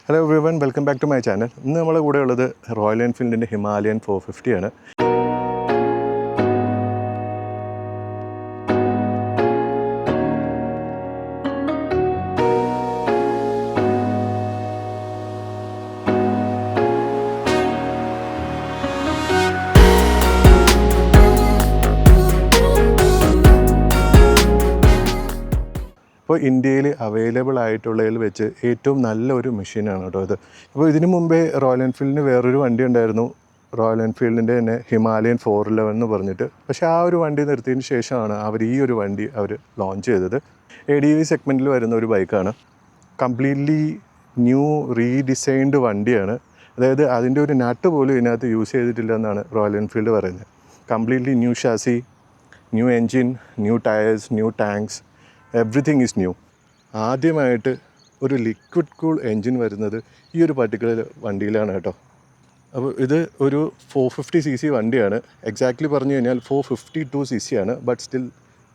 Hello everyone, welcome back to my channel. ഇന്ന് നമ്മളെ കൂടെ ഉള്ളത് റോയൽ എൻഫീൽഡിൻ്റെ ഹിമാലയൻ 450 ആണ്. ഇപ്പോൾ ഇന്ത്യയിൽ അവൈലബിൾ ആയിട്ടുള്ളതിൽ വെച്ച് ഏറ്റവും നല്ലൊരു മെഷീനാണ് കേട്ടോ ഇത്. അപ്പോൾ ഇതിനു മുമ്പേ റോയൽ എൻഫീൽഡിന് വേറൊരു വണ്ടി ഉണ്ടായിരുന്നു, റോയൽ എൻഫീൽഡിൻ്റെ തന്നെ ഹിമാലയൻ 411 എന്ന് പറഞ്ഞിട്ട്. പക്ഷേ ആ ഒരു വണ്ടി നിർത്തിയതിന് ശേഷമാണ് അവർ ഈ ഒരു വണ്ടി ലോഞ്ച് ചെയ്തത്. ADV സെഗ്മെൻറ്റിൽ വരുന്ന ഒരു ബൈക്കാണ്. കംപ്ലീറ്റ്ലി ന്യൂ റീഡിസൈൻഡ് വണ്ടിയാണ്. അതായത് അതിൻ്റെ ഒരു നട്ട് പോലും ഇതിനകത്ത് യൂസ് ചെയ്തിട്ടില്ല എന്നാണ് റോയൽ എൻഫീൽഡ് പറയുന്നത്. Completely new chassis, new engine, new tyres, new tanks, everything is new. ആദ്യമായിട്ട് ഒരു ലിക്വിഡ് കൂൾ എൻജിൻ വരുന്നത് ഈ ഒരു പർട്ടിക്കുലർ വണ്ടിയിലാണ് കേട്ടോ. അപ്പോൾ ഇത് ഒരു 450cc വണ്ടിയാണ്. എക്സാക്ട്ലി പറഞ്ഞു കഴിഞ്ഞാൽ 452cc ആണ്, but still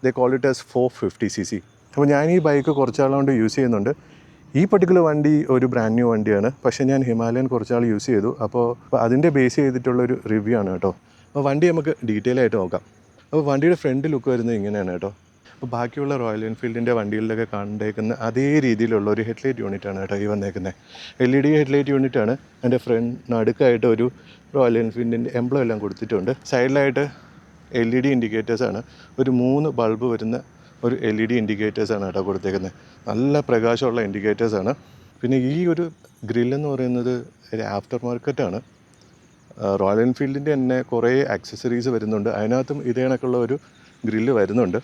they call it as 450cc. അപ്പോൾ ഞാൻ ഈ ബൈക്ക് കുറച്ചാൾ കൊണ്ട് യൂസ് ചെയ്യുന്നുണ്ട്. ഈ പർട്ടിക്കുലർ വണ്ടി ഒരു ബ്രാൻഡ് ന്യൂ വണ്ടിയാണ്, പക്ഷേ ഞാൻ ഹിമാലയൻ കുറച്ചാൾ യൂസ് ചെയ്തു. അപ്പോൾ അതിൻ്റെ ബേസ് ചെയ്തിട്ടുള്ളൊരു റിവ്യൂ ആണ് കേട്ടോ. അപ്പോൾ വണ്ടി നമുക്ക് ഡീറ്റെയിൽ ആയിട്ട് നോക്കാം. അപ്പോൾ വണ്ടിയുടെ ഫ്രണ്ട് ലുക്ക് വരുന്നത് ഇങ്ങനെയാണ് കേട്ടോ. അപ്പോൾ ബാക്കിയുള്ള റോയൽ എൻഫീൽഡിൻ്റെ വണ്ടികളിലൊക്കെ കണ്ടേക്കുന്ന അതേ രീതിയിലുള്ള ഒരു ഹെഡ്ലൈറ്റ് യൂണിറ്റാണ് കേട്ടോ ഈ വന്നേക്കുന്നത്. LED ഹെഡ്ലൈറ്റ് യൂണിറ്റാണ്. എൻ്റെ ഫ്രണ്ട് നടുക്കായിട്ട് ഒരു റോയൽ എൻഫീൽഡിൻ്റെ എംബ്ലം എല്ലാം കൊടുത്തിട്ടുണ്ട്. സൈഡിലായിട്ട് LED ഇൻഡിക്കേറ്റേഴ്സാണ്. ഒരു 3 ബൾബ് വരുന്ന ഒരു LED ഇൻഡിക്കേറ്റേഴ്സാണ് കേട്ടോ കൊടുത്തേക്കുന്നത്. നല്ല പ്രകാശമുള്ള ഇൻഡിക്കേറ്റേഴ്സാണ്. പിന്നെ ഈ ഒരു ഗ്രില്ലെന്ന് പറയുന്നത് ഒരു ആഫ്റ്റർ മാർക്കറ്റാണ്. റോയൽ എൻഫീൽഡിൻ്റെ തന്നെ കുറേ ആക്സസറീസ് വരുന്നുണ്ട്. അതിനകത്തും ഇതേ കണക്കുള്ള ഒരു ഗ്രില്ല് വരുന്നുണ്ട്.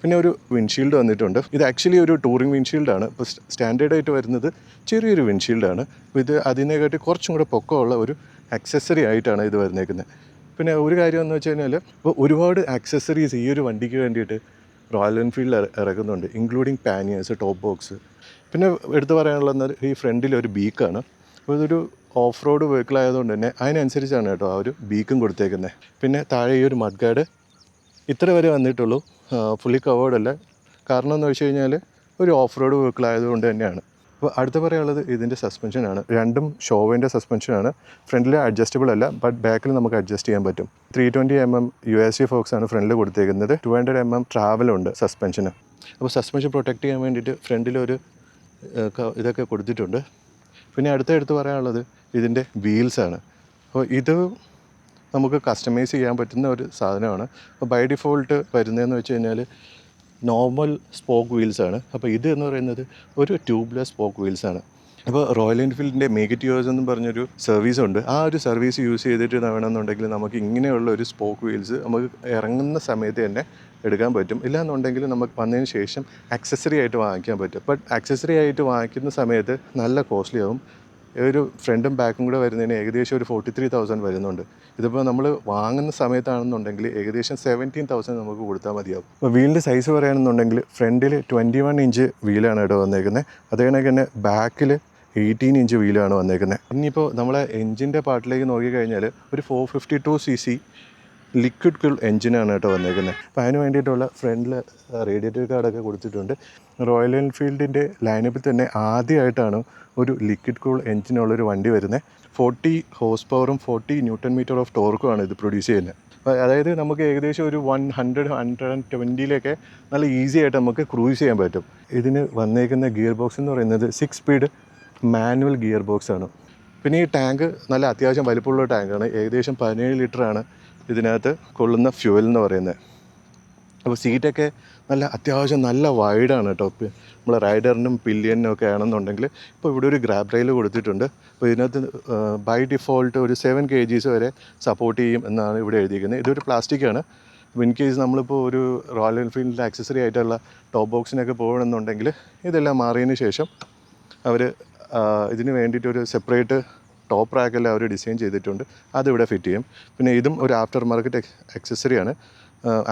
പിന്നെ ഒരു വിൻഷീൽഡ് വന്നിട്ടുണ്ട്. ഇത് ആക്ച്വലി ഒരു ടൂറിംഗ് വിൻഷീൽഡാണ്. ഇപ്പോൾ സ്റ്റാൻഡേർഡായിട്ട് വരുന്നത് ചെറിയൊരു വിൻഷീൽഡാണ്. അപ്പോൾ ഇത് അതിനെക്കാട്ടി കുറച്ചും കൂടെ പൊക്കമുള്ള ഒരു ആക്സസറി ആയിട്ടാണ് ഇത് വരുന്നേക്കുന്നത്. പിന്നെ ഒരു കാര്യം എന്ന് വെച്ച് കഴിഞ്ഞാൽ ഇപ്പോൾ ഒരുപാട് ആക്സസറീസ് ഈ ഒരു വണ്ടിക്ക് വേണ്ടിയിട്ട് റോയൽ എൻഫീൽഡ് ഇറക്കുന്നുണ്ട്, ഇൻക്ലൂഡിങ് പാനിയേഴ്സ്, ടോപ്പ് ബോക്സ്. പിന്നെ എടുത്തു പറയാനുള്ളത് ഈ ഫ്രണ്ടിലൊരു ബീക്കാണ്. അപ്പോൾ ഇതൊരു ഓഫ് റോഡ് വെഹിക്കിൾ ആയതുകൊണ്ട് തന്നെ അതിനനുസരിച്ചാണ് കേട്ടോ ആ ഒരു ബീക്കും കൊടുത്തേക്കുന്നത്. പിന്നെ താഴെ ഈ ഒരു മഡ് ഗാർഡ് ഇത്ര വരെ വന്നിട്ടുള്ളൂ, ഫുള്ളി കവേർഡ് അല്ല. കാരണം എന്ന് വെച്ച് കഴിഞ്ഞാൽ ഒരു ഓഫ് റോഡ് വെഹിക്കിൾ ആയതുകൊണ്ട് തന്നെയാണ്. അപ്പോൾ അടുത്ത് പറയാനുള്ളത് ഇതിൻ്റെ സസ്പെൻഷനാണ്. രണ്ടും ഷോവിൻ്റെ സസ്പെൻഷനാണ്. ഫ്രണ്ടിൽ അഡ്ജസ്റ്റബിൾ അല്ല, ബട്ട് ബാക്കിൽ നമുക്ക് അഡ്ജസ്റ്റ് ചെയ്യാൻ പറ്റും. 320mm USD ഫോക്സാണ് ഫ്രണ്ടിൽ കൊടുത്തേക്കുന്നത്. 200mm ട്രാവലുണ്ട് സസ്പെൻഷന്. അപ്പോൾ സസ്പെൻഷൻ പ്രൊട്ടക്റ്റ് ചെയ്യാൻ വേണ്ടിയിട്ട് ഫ്രണ്ടിലൊരു ഇതൊക്കെ കൊടുത്തിട്ടുണ്ട്. പിന്നെ എടുത്ത് പറയാനുള്ളത് ഇതിൻ്റെ വീൽസാണ്. അപ്പോൾ ഇത് നമുക്ക് കസ്റ്റമൈസ് ചെയ്യാൻ പറ്റുന്ന ഒരു സാധനമാണ്. അപ്പോൾ ബൈ ഡിഫോൾട്ട് വരുന്നതെന്ന് വെച്ച് കഴിഞ്ഞാൽ നോർമൽ സ്പോക്ക് വീൽസാണ്. അപ്പോൾ ഇത് എന്ന് പറയുന്നത് ഒരു ട്യൂബ്ലെസ് സ്പോക്ക് വീൽസാണ്. അപ്പോൾ റോയൽ എൻഫീൽഡിൻ്റെ മേക്ക് ഇറ്റ് യുവേഴ്സ് എന്ന് പറഞ്ഞൊരു സർവീസ് ഉണ്ട്. ആ ഒരു സർവീസ് യൂസ് ചെയ്തിട്ട് വേണമെന്നുണ്ടെങ്കിൽ നമുക്ക് ഇങ്ങനെയുള്ള ഒരു സ്പോക്ക് വീൽസ് നമുക്ക് ഇറങ്ങുന്ന സമയത്ത് തന്നെ എടുക്കാൻ പറ്റും. ഇല്ലാന്നുണ്ടെങ്കിൽ നമുക്ക് വന്നതിന് ശേഷം ആക്സസറി ആയിട്ട് വാങ്ങിക്കാൻ പറ്റും. ബട്ട് ആക്സസറി ആയിട്ട് വാങ്ങിക്കുന്ന സമയത്ത് നല്ല കോസ്റ്റ്ലി ആവും. ഒരു ഫ്രണ്ടും ബാക്കും കൂടെ വരുന്നതിന് ഏകദേശം ഒരു 43,000 വരുന്നുണ്ട്. ഇതിപ്പോൾ നമ്മൾ വാങ്ങുന്ന സമയത്താണെന്നുണ്ടെങ്കിൽ ഏകദേശം 17,000 നമുക്ക് കൊടുത്താൽ മതിയാവും. അപ്പോൾ വീലിൻ്റെ സൈസ് പറയുകയാണെന്നുണ്ടെങ്കിൽ ഫ്രണ്ടിൽ 21 ഇഞ്ച് വീലാണ് കേട്ടോ വന്നേക്കുന്നത്. അതേ കണക്ക് തന്നെ ബാക്കിൽ 18 ഇഞ്ച് വീലാണ് വന്നേക്കുന്നത്. ഇനിയിപ്പോൾ നമ്മളെ എൻജിൻ്റെ പാർട്ടിലേക്ക് നോക്കിക്കഴിഞ്ഞാൽ ഒരു 452cc ലിക്വിഡ് കൂൾ എൻജിനാണ് കേട്ടോ വന്നേക്കുന്നത്. അപ്പോൾ അതിന് വേണ്ടിയിട്ടുള്ള ഫ്രണ്ടിൽ റേഡിയേറ്റർ കാർഡൊക്കെ കൊടുത്തിട്ടുണ്ട്. റോയൽ എൻഫീൽഡിൻ്റെ ലൈനപ്പിൽ തന്നെ ആദ്യമായിട്ടാണ് ഒരു ലിക്വിഡ് കൂൾ എൻജിനുള്ളൊരു വണ്ടി വരുന്നത്. 40 ഹോഴ്സ് പവറും 40 Nm ഓഫ് ടോർക്കുമാണ് ഇത് പ്രൊഡ്യൂസ് ചെയ്യുന്നത്. അപ്പോൾ അതായത് നമുക്ക് ഏകദേശം ഒരു 100-120 നല്ല ഈസി ആയിട്ട് നമുക്ക് ക്രൂസ് ചെയ്യാൻ പറ്റും. ഇതിന് വന്നേക്കുന്ന ഗിയർ ബോക്സ് എന്ന് പറയുന്നത് 6 സ്പീഡ് മാനുവൽ ഗിയർ ബോക്സാണ്. പിന്നെ ഈ ടാങ്ക് നല്ല അത്യാവശ്യം വലിപ്പമുള്ള ടാങ്കാണ്. ഏകദേശം 17 ലിറ്ററാണ് ഇതിനകത്ത് കൊള്ളുന്ന ഫ്യൂവൽ എന്ന് പറയുന്നത്. അപ്പോൾ സീറ്റൊക്കെ അത്യാവശ്യം നല്ല വൈഡാണ് കേട്ടോ. നമ്മളെ റൈഡറിനും പില്ലിയനും ഒക്കെ ആണെന്നുണ്ടെങ്കിൽ ഇപ്പോൾ ഇവിടെ ഒരു ഗ്രാബ് റെയിൽ കൊടുത്തിട്ടുണ്ട്. അപ്പോൾ ഇതിനകത്ത് ബൈ ഡിഫോൾട്ട് ഒരു 7 kgs വരെ സപ്പോർട്ട് ചെയ്യും എന്നാണ് ഇവിടെ എഴുതിയിരിക്കുന്നത്. ഇതൊരു പ്ലാസ്റ്റിക്കാണ്. അപ്പോൾ ഇൻ കേസ് നമ്മളിപ്പോൾ ഒരു റോയൽ എൻഫീൽഡിൻ്റെ ആക്സസറി ആയിട്ടുള്ള ടോപ്പ് ബോക്സിനൊക്കെ പോകണമെന്നുണ്ടെങ്കിൽ ഇതെല്ലാം മാറിയതിന് ശേഷം അവർ ഇതിന് വേണ്ടിയിട്ടൊരു സെപ്പറേറ്റ് ടോപ്പ് റാക്കെല്ലാം അവർ ഡിസൈൻ ചെയ്തിട്ടുണ്ട്. അതിവിടെ ഫിറ്റ് ചെയ്യും. പിന്നെ ഇതും ഒരു ആഫ്റ്റർ മാർക്കറ്റ് ആക്സസറിയാണ്.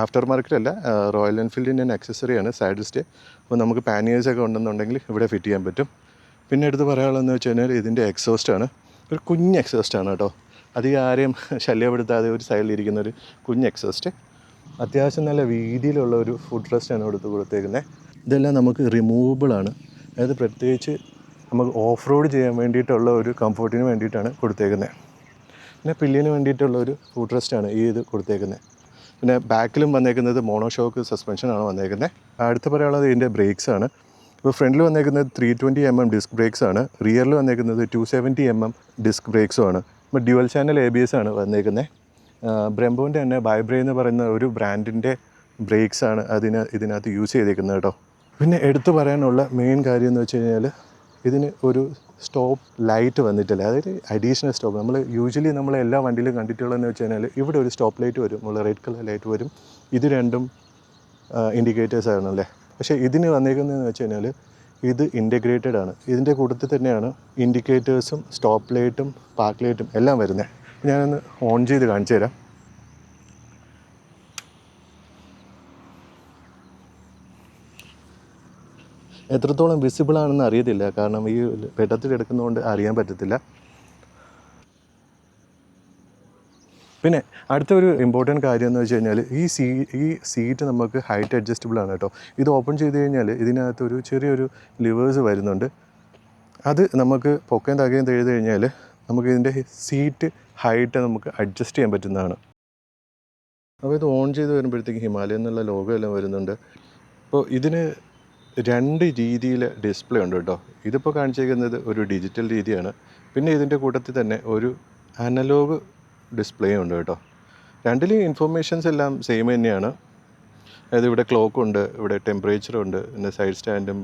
ആഫ്റ്റർ മാർക്കറ്റ് അല്ല, റോയൽ എൻഫീൽഡിൻ്റെ തന്നെ ആക്സസറിയാണ്, സൈഡ് സ്റ്റേ. അപ്പോൾ നമുക്ക് പാനിയേഴ്സൊക്കെ ഉണ്ടെന്നുണ്ടെങ്കിൽ ഇവിടെ ഫിറ്റ് ചെയ്യാൻ പറ്റും. പിന്നെ എടുത്ത് പറയാനുള്ളതെന്ന് വെച്ച് കഴിഞ്ഞാൽ ഇതിൻ്റെ എക്സോസ്റ്റാണ്. ഒരു കുഞ്ഞ് എക്സോസ്റ്റാണ് കേട്ടോ. അധികം ആരെയും ശല്യപ്പെടുത്താതെ ഒരു സൈഡിലിരിക്കുന്നൊരു കുഞ്ഞ് എക്സോസ്റ്റ്. അത്യാവശ്യം നല്ല വീതിയിലുള്ള ഒരു ഫുഡ് റെസ്റ്റാണ് കൊടുത്തേക്കുന്നത്. ഇതെല്ലാം നമുക്ക് റിമൂവബിളാണ്. അതായത് പ്രത്യേകിച്ച് നമുക്ക് ഓഫ് റോഡ് ചെയ്യാൻ വേണ്ടിയിട്ടുള്ള ഒരു കംഫർട്ടിന് വേണ്ടിയിട്ടാണ് കൊടുത്തേക്കുന്നത്. പിന്നെ പില്ലിന് വേണ്ടിയിട്ടുള്ള ഒരു ഫുഡ് റെസ്റ്റാണ് ഈ ഇത് കൊടുത്തേക്കുന്നത്. പിന്നെ ബാക്കിലും വന്നേക്കുന്നത് മോണോഷോക്ക് സസ്പെൻഷനാണ് വന്നേക്കുന്നത്. അടുത്ത് പറയാനുള്ളത് ഇതിൻ്റെ ബ്രേക്സ് ആണ്. ഇപ്പോൾ ഫ്രണ്ടിൽ വന്നേക്കുന്നത് 320mm ഡിസ്ക് ബ്രേക്സ് ആണ്, റിയറിൽ വന്നേക്കുന്നത് 270mm ഡിസ്ക് ബ്രേക്സും ആണ്. ഇപ്പോൾ ഡ്യുവൽ ചാനൽ ABS ആണ് വന്നേക്കുന്നത്. ബ്രെംബോൻ്റെ തന്നെ വൈബ്രേ എന്ന് പറയുന്ന ഒരു ബ്രാൻഡിൻ്റെ ബ്രേക്സ് ആണ് ഇതിനകത്ത് യൂസ് ചെയ്തേക്കുന്നത് കേട്ടോ. പിന്നെ എടുത്തു പറയാനുള്ള മെയിൻ കാര്യം എന്ന് വെച്ച് കഴിഞ്ഞാൽ ഇതിന് ഒരു സ്റ്റോപ്പ് ലൈറ്റ് വന്നിട്ടില്ല. അതായത് അഡീഷണൽ സ്റ്റോപ്പ്. നമ്മൾ എല്ലാ വണ്ടിയിലും കണ്ടിട്ടുള്ളതെന്ന് വെച്ച് കഴിഞ്ഞാൽ ഇവിടെ ഒരു സ്റ്റോപ്പ് ലൈറ്റ് വരും, റെഡ് കളർ ലൈറ്റ് വരും. ഇത് രണ്ടും ഇൻഡിക്കേറ്റേഴ്സ് ആണല്ലേ. പക്ഷേ ഇതിന് വന്നേക്കുന്നതെന്ന് വെച്ച് കഴിഞ്ഞാൽ ഇത് ഇൻറ്റഗ്രേറ്റഡ് ആണ്. ഇതിൻ്റെ കൂട്ടത്തിൽ തന്നെയാണ് ഇൻഡിക്കേറ്റേഴ്സും സ്റ്റോപ്പ് ലൈറ്റും പാർക്ക് ലൈറ്റും എല്ലാം വരുന്നത്. ഞാനൊന്ന് ഓൺ ചെയ്ത് കാണിച്ചു തരാം. എത്രത്തോളം വിസിബിൾ ആണെന്ന് അറിയത്തില്ല, കാരണം ഈ വെട്ടത്തിലെടുക്കുന്നതുകൊണ്ട് അറിയാൻ പറ്റത്തില്ല. പിന്നെ അടുത്തൊരു ഇമ്പോർട്ടൻറ്റ് കാര്യം എന്ന് വെച്ച് കഴിഞ്ഞാൽ ഈ സീറ്റ് നമുക്ക് ഹൈറ്റ് അഡ്ജസ്റ്റബിൾ ആണ് കേട്ടോ. ഇത് ഓപ്പൺ ചെയ്ത് കഴിഞ്ഞാൽ ഇതിനകത്തൊരു ചെറിയൊരു ലിവേഴ്സ് വരുന്നുണ്ട്. അത് നമുക്ക് പൊക്കയും തകയും ചെയ്ത് കഴിഞ്ഞാൽ നമുക്ക് ഇതിൻ്റെ സീറ്റ് ഹൈറ്റ് നമുക്ക് അഡ്ജസ്റ്റ് ചെയ്യാൻ പറ്റുന്നതാണ്. അപ്പോൾ ഇത് ഓൺ ചെയ്ത് വരുമ്പോഴത്തേക്ക് ഹിമാലയൻ എന്നുള്ള ലോഗോ എല്ലാം വരുന്നുണ്ട്. അപ്പോൾ ഇതിന് 2 രീതിയിൽ ഡിസ്പ്ലേ ഉണ്ട് കേട്ടോ. ഇതിപ്പോൾ കാണിച്ചിരിക്കുന്നത് ഒരു ഡിജിറ്റൽ രീതിയാണ്. പിന്നെ ഇതിൻ്റെ കൂട്ടത്തിൽ തന്നെ ഒരു അനലോഗ് ഡിസ്പ്ലേ ഉണ്ട് കേട്ടോ. രണ്ടിലും ഇൻഫർമേഷൻസ് എല്ലാം സെയിം തന്നെയാണ്. അതായത് ഇവിടെ ക്ലോക്കുണ്ട്, ഇവിടെ ടെമ്പറേച്ചറുണ്ട്, പിന്നെ സൈഡ് സ്റ്റാൻഡും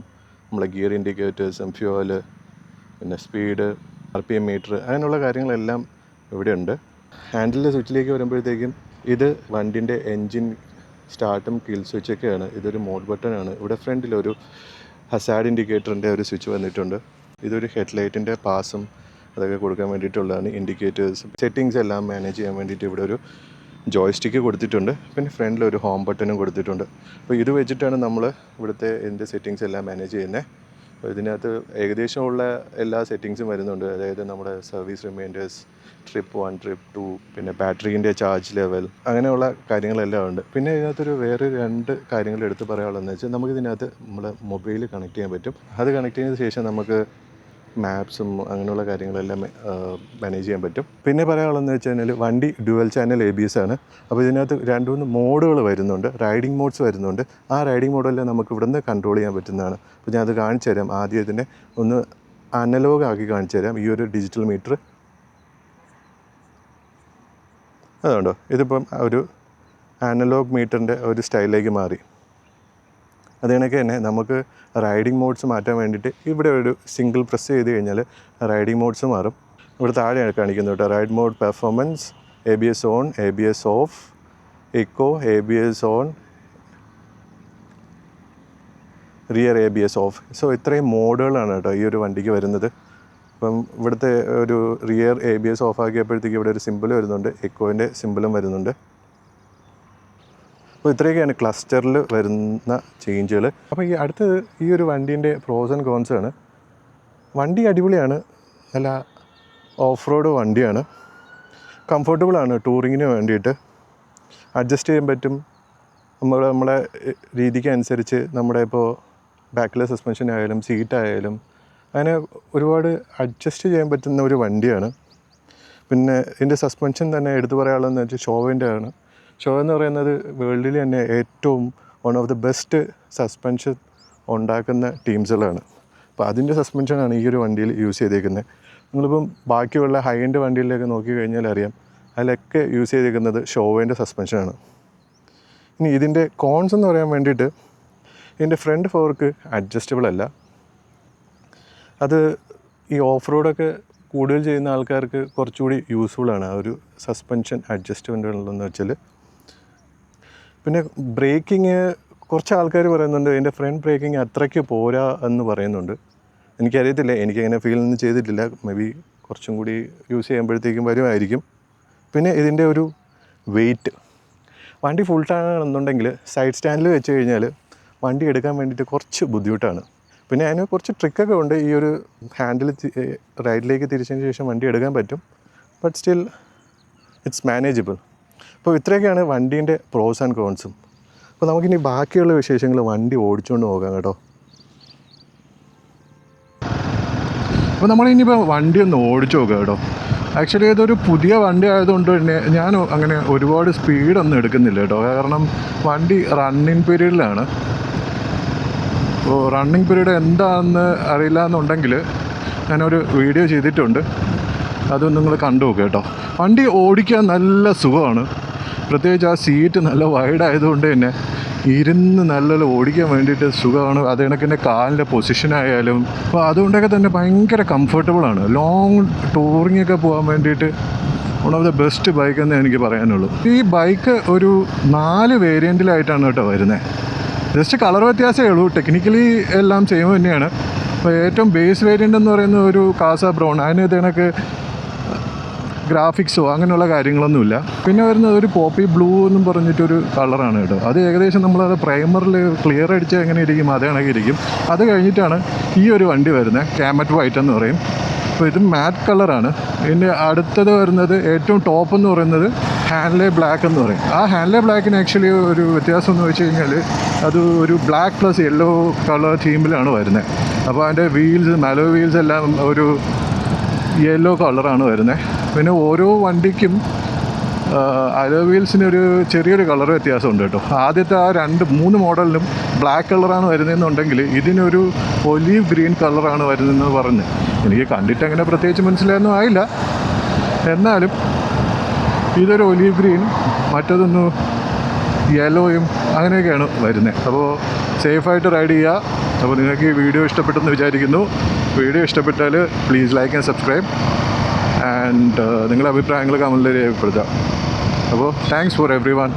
നമ്മളെ ഗിയർ ഇൻഡിക്കേറ്റേഴ്സും ഫ്യൂവല്, പിന്നെ സ്പീഡ്, RPM മീറ്റർ, അങ്ങനെയുള്ള കാര്യങ്ങളെല്ലാം ഇവിടെ ഉണ്ട്. ഹാൻഡിലിൻ്റെ സ്വിച്ചിലേക്ക് വരുമ്പോഴത്തേക്കും ഇത് വണ്ടിൻ്റെ എൻജിൻ സ്റ്റാർട്ടും കിൽ സ്വിച്ചൊക്കെയാണ്. ഇതൊരു മോഡ് ബട്ടനാണ്. ഇവിടെ ഫ്രണ്ടിലൊരു ഹസാർഡ് ഇൻഡിക്കേറ്ററിൻ്റെ ഒരു സ്വിച്ച് വന്നിട്ടുണ്ട്. ഇതൊരു ഹെഡ്ലൈറ്റിൻ്റെ പാസും അതൊക്കെ കൊടുക്കാൻ വേണ്ടിയിട്ടുള്ളതാണ്. ഇൻഡിക്കേറ്റേഴ്സ് സെറ്റിങ്സ് എല്ലാം മാനേജ് ചെയ്യാൻ വേണ്ടിയിട്ട് ഇവിടെ ഒരു ജോയ്സ്റ്റിക്ക് കൊടുത്തിട്ടുണ്ട്. പിന്നെ ഫ്രണ്ടിലൊരു ഹോം ബട്ടനും കൊടുത്തിട്ടുണ്ട്. അപ്പോൾ ഇത് വെച്ചിട്ടാണ് നമ്മൾ ഇവിടുത്തെ ഇതിൻ്റെ സെറ്റിങ്സ് എല്ലാം മാനേജ് ചെയ്യുന്നത്. അപ്പോൾ ഇതിനകത്ത് ഏകദേശമുള്ള എല്ലാ സെറ്റിങ്സും വരുന്നുണ്ട്. അതായത് നമ്മുടെ സർവീസ് റിമൈൻഡേഴ്സ്, ട്രിപ്പ് 1, ട്രിപ്പ് 2, പിന്നെ ബാറ്ററീൻ്റെ ചാർജ് ലെവൽ, അങ്ങനെയുള്ള കാര്യങ്ങളെല്ലാം ഉണ്ട്. പിന്നെ ഇതിനകത്തൊരു വേറെ 2 കാര്യങ്ങൾ എടുത്ത് പറയാനുള്ളതെന്ന് വെച്ചാൽ നമുക്കിതിനകത്ത് നമ്മുടെ മൊബൈൽ കണക്ട് ചെയ്യാൻ പറ്റും. അത് കണക്ട് ചെയ്തതിന് ശേഷം നമുക്ക് മാപ്സും അങ്ങനെയുള്ള കാര്യങ്ങളെല്ലാം മാനേജ് ചെയ്യാൻ പറ്റും. പിന്നെ പറയാനുള്ളതെന്ന് വെച്ച് കഴിഞ്ഞാൽ വണ്ടി ഡ്യുവൽ ചാനൽ ABS ആണ്. അപ്പോൾ ഇതിനകത്ത് 2-3 മോഡുകൾ വരുന്നുണ്ട്, റൈഡിംഗ് മോഡ്സ് വരുന്നുണ്ട്. ആ റൈഡിംഗ് മോഡെല്ലാം നമുക്ക് ഇവിടുന്ന് കൺട്രോൾ ചെയ്യാൻ പറ്റുന്നതാണ്. അപ്പോൾ ഞാനത് കാണിച്ചു തരാം. ആദ്യം ഇതിനെ ഒന്ന് അനലോഗ് ആക്കി കാണിച്ചു തരാം. ഈ ഒരു ഡിജിറ്റൽ മീറ്റർ അതുകൊണ്ടോ, ഇതിപ്പം ഒരു അനലോഗ് മീറ്ററിൻ്റെ ഒരു സ്റ്റൈലിലേക്ക് മാറി. അത് കണക്ക് തന്നെ നമുക്ക് റൈഡിംഗ് മോഡ്സ് മാറ്റാൻ വേണ്ടിയിട്ട് ഇവിടെ ഒരു സിംഗിൾ പ്രസ് ചെയ്ത് കഴിഞ്ഞാൽ റൈഡിംഗ് മോഡ്സ് മാറും. ഇവിടെ താഴെയാണ് കാണിക്കുന്നത് കേട്ടോ. Ride mode, performance, ABS on, ABS off, eco, ABS on, rear ABS off. So ഇത്രയും മോഡുകളാണ് കേട്ടോ ഈ ഒരു വണ്ടിക്ക് വരുന്നത്. അപ്പം ഇവിടുത്തെ ഒരു റിയർ ABS ഓഫ് ആക്കിയപ്പോഴത്തേക്ക് ഇവിടെ ഒരു സിമ്പിൾ വരുന്നുണ്ട്, ഇക്കോൻ്റെ സിമ്പിളും വരുന്നുണ്ട്. അപ്പോൾ ഇത്രയൊക്കെയാണ് ക്ലസ്റ്ററിൽ വരുന്ന ചേഞ്ചുകൾ. അപ്പോൾ ഈ അടുത്തത് ഈ ഒരു വണ്ടീൻ്റെ പ്രോസ് ആൻഡ് കോൺസ് ആണ്. വണ്ടി അടിപൊളിയാണ്, നല്ല ഓഫ് റോഡ് വണ്ടിയാണ്, കംഫർട്ടബിളാണ്. ടൂറിങ്ങിന് വേണ്ടിയിട്ട് അഡ്ജസ്റ്റ് ചെയ്യാൻ പറ്റും. നമ്മളെ രീതിക്ക് അനുസരിച്ച് നമ്മുടെ ഇപ്പോൾ ബാക്കിലെ സസ്പെൻഷൻ ആയാലും സീറ്റായാലും അങ്ങനെ ഒരുപാട് അഡ്ജസ്റ്റ് ചെയ്യാൻ പറ്റുന്ന ഒരു വണ്ടിയാണ്. പിന്നെ ഇതിൻ്റെ സസ്പെൻഷൻ തന്നെ എടുത്തു പറയാനുള്ളതെന്ന് വെച്ചാൽ ഷോവിൻ്റെ ആണ്. ഷോ എന്ന് പറയുന്നത് വേൾഡിൽ തന്നെ ഏറ്റവും one of the best suspension ഉണ്ടാക്കുന്ന ടീംസുകളാണ്. അപ്പോൾ അതിൻ്റെ സസ്പെൻഷനാണ് ഈ ഒരു വണ്ടിയിൽ യൂസ് ചെയ്തേക്കുന്നത്. നിങ്ങളിപ്പം ബാക്കിയുള്ള ഹൈ എൻഡ് വണ്ടിയിലൊക്കെ നോക്കി കഴിഞ്ഞാൽ അറിയാം, അതിലൊക്കെ യൂസ് ചെയ്തേക്കുന്നത് ഷോവിൻ്റെ സസ്പെൻഷനാണ്. ഇനി ഇതിൻ്റെ കോൺസ് എന്ന് പറയാൻ വേണ്ടിയിട്ട് ഇതിൻ്റെ ഫ്രണ്ട് ഫോർക്ക് അഡ്ജസ്റ്റബിൾ അല്ല. അത് ഈ ഓഫ് റോഡൊക്കെ കൂടുതൽ ചെയ്യുന്ന ആൾക്കാർക്ക് കുറച്ചുകൂടി യൂസ്ഫുള്ളാണ് ആ ഒരു സസ്പെൻഷൻ അഡ്ജസ്റ്റ്മെൻറ്റുകളെന്ന് വെച്ചാൽ. പിന്നെ ബ്രേക്കിങ് കുറച്ച് ആൾക്കാർ പറയുന്നുണ്ട് ഇതിൻ്റെ ഫ്രണ്ട് ബ്രേക്കിങ് അത്രയ്ക്ക് പോരാ എന്ന് പറയുന്നുണ്ട്. എനിക്കറിയത്തില്ല, എനിക്കങ്ങനെ ഫീൽ ഒന്നും ചെയ്തിട്ടില്ല. മേ ബി കുറച്ചും കൂടി യൂസ് ചെയ്യുമ്പോഴത്തേക്കും വരുമായിരിക്കും. പിന്നെ ഇതിൻ്റെ ഒരു വെയിറ്റ്, വണ്ടി ഫുൾ ടാങ്ങാണെന്നുണ്ടെങ്കിൽ സൈഡ് സ്റ്റാൻഡിൽ വെച്ച് കഴിഞ്ഞാൽ വണ്ടി എടുക്കാൻ വേണ്ടിയിട്ട് കുറച്ച് ബുദ്ധിമുട്ടാണ്. പിന്നെ അതിന് കുറച്ച് ട്രിക്കൊക്കെ ഉണ്ട്. ഈ ഒരു ഹാൻഡിൽ റൈഡിലേക്ക് തിരിച്ചതിന് ശേഷം വണ്ടി എടുക്കാൻ പറ്റും. But still it's manageable. അപ്പോൾ ഇത്രയൊക്കെയാണ് വണ്ടീൻ്റെ പ്രോസ് ആൻഡ് കോൺസും. അപ്പോൾ നമുക്കിനി ബാക്കിയുള്ള വിശേഷങ്ങൾ വണ്ടി ഓടിച്ചുകൊണ്ട് പോകാം കേട്ടോ. അപ്പോൾ നമ്മളിനിയിപ്പോൾ വണ്ടി ഒന്ന് ഓടിച്ചു നോക്കുക കേട്ടോ. ആക്ച്വലി ഇതൊരു പുതിയ വണ്ടി ആയതുകൊണ്ട് തന്നെ ഞാൻ അങ്ങനെ ഒരുപാട് സ്പീഡൊന്നും എടുക്കുന്നില്ല കേട്ടോ. കാരണം വണ്ടി റണ്ണിങ് പീരീഡിലാണ്. അപ്പോൾ റണ്ണിങ് പീരീഡ് എന്താണെന്ന് അറിയില്ല എന്നുണ്ടെങ്കിൽ ഞാനൊരു വീഡിയോ ചെയ്തിട്ടുണ്ട്, അതൊന്നും നിങ്ങൾ കണ്ടു നോക്കുക കേട്ടോ. വണ്ടി ഓടിക്കാൻ നല്ല സുഖമാണ്. പ്രത്യേകിച്ച് ആ സീറ്റ് നല്ല വൈഡ് ആയതുകൊണ്ട് തന്നെ ഇരുന്ന് നല്ലപോലെ ഓടിക്കാൻ വേണ്ടിയിട്ട് സുഖമാണ്. അത് കണക്ക് തന്നെ കാലിൻ്റെ പൊസിഷനായാലും അപ്പോൾ അതുകൊണ്ടൊക്കെ തന്നെ ഭയങ്കര കംഫർട്ടബിളാണ്. ലോങ് ടൂറിങ്ങൊക്കെ പോകാൻ വേണ്ടിയിട്ട് one of the best bike എന്നേ എനിക്ക് പറയാനുള്ളൂ. ഈ ബൈക്ക് ഒരു 4 വേരിയൻറ്റിലായിട്ടാണ് കേട്ടോ വരുന്നത്. ജസ്റ്റ് കളർ വ്യത്യാസമേ ഉള്ളൂ, ടെക്നിക്കലി എല്ലാം സെയിം തന്നെയാണ്. അപ്പോൾ ഏറ്റവും ബേസ് വേരിയൻ്റ് എന്ന് പറയുന്നത് ഒരു കാസ ബ്രൗൺ, അതിന് ഇതിനൊക്കെ ഗ്രാഫിക്സോ അങ്ങനെയുള്ള കാര്യങ്ങളൊന്നുമില്ല. പിന്നെ വരുന്നത് ഒരു പോപ്പി ബ്ലൂ എന്നും പറഞ്ഞിട്ടൊരു കളറാണ് കേട്ടോ. അത് ഏകദേശം നമ്മളത് പ്രൈമറിൽ ക്ലിയർ അടിച്ചാൽ എങ്ങനെ ഇരിക്കും അതേ കണക്ക് ഇരിക്കും. അത് കഴിഞ്ഞിട്ടാണ് ഈ ഒരു വണ്ടി വരുന്നത്, കാമറ്റ് വൈറ്റ് എന്ന് പറയും. അപ്പോൾ ഇത് മാറ്റ് കളറാണ്. ഇതിൻ്റെ അടുത്തത് വരുന്നത് ഏറ്റവും ടോപ്പ് എന്ന് പറയുന്നത് ഹാൻഡ്ലേ ബ്ലാക്ക് എന്ന് പറയും. ആ ഹാൻഡ്ലേ ബ്ലാക്കിന് ആക്ച്വലി ഒരു വ്യത്യാസം എന്ന് വെച്ച് കഴിഞ്ഞാൽ അത് ഒരു ബ്ലാക്ക് പ്ലസ് യെല്ലോ കളർ തീമിലാണ് വരുന്നത്. അപ്പോൾ അതിൻ്റെ വീൽസ്, മാലോ വീൽസ് എല്ലാം ഒരു യെല്ലോ കളറാണ് വരുന്നത്. പിന്നെ ഓരോ വണ്ടിക്കും അലോ വീൽസിനൊരു ചെറിയൊരു കളർ വ്യത്യാസമുണ്ട് കേട്ടോ. ആദ്യത്തെ ആ 2-3 മോഡലിനും ബ്ലാക്ക് കളറാണ് വരുന്നതെന്നുണ്ടെങ്കിൽ ഇതിനൊരു ഒലീവ് ഗ്രീൻ കളറാണ് വരുന്നതെന്ന് പറഞ്ഞ് എനിക്ക് കണ്ടിട്ട് അങ്ങനെ പ്രത്യേകിച്ച് മനസ്സിലായൊന്നും ആയില്ല. എന്നാലും ഇതൊരു ഒലീവ് ഗ്രീൻ, മറ്റതൊന്ന് യെല്ലോയും അങ്ങനെയൊക്കെയാണ് വരുന്നത്. അപ്പോൾ സേഫായിട്ട് റൈഡ് ചെയ്യുക. അപ്പോൾ നിങ്ങൾക്ക് ഈ വീഡിയോ ഇഷ്ടപ്പെട്ടെന്ന് വിചാരിക്കുന്നു. വീഡിയോ ഇഷ്ടപ്പെട്ടാൽ please like and subscribe and നിങ്ങളുടെ അഭിപ്രായങ്ങൾ കമൻറ്റിൽ രേഖപ്പെടുത്തുക. അപ്പോൾ താങ്ക്സ് ഫോർ എവ്രി വൺ.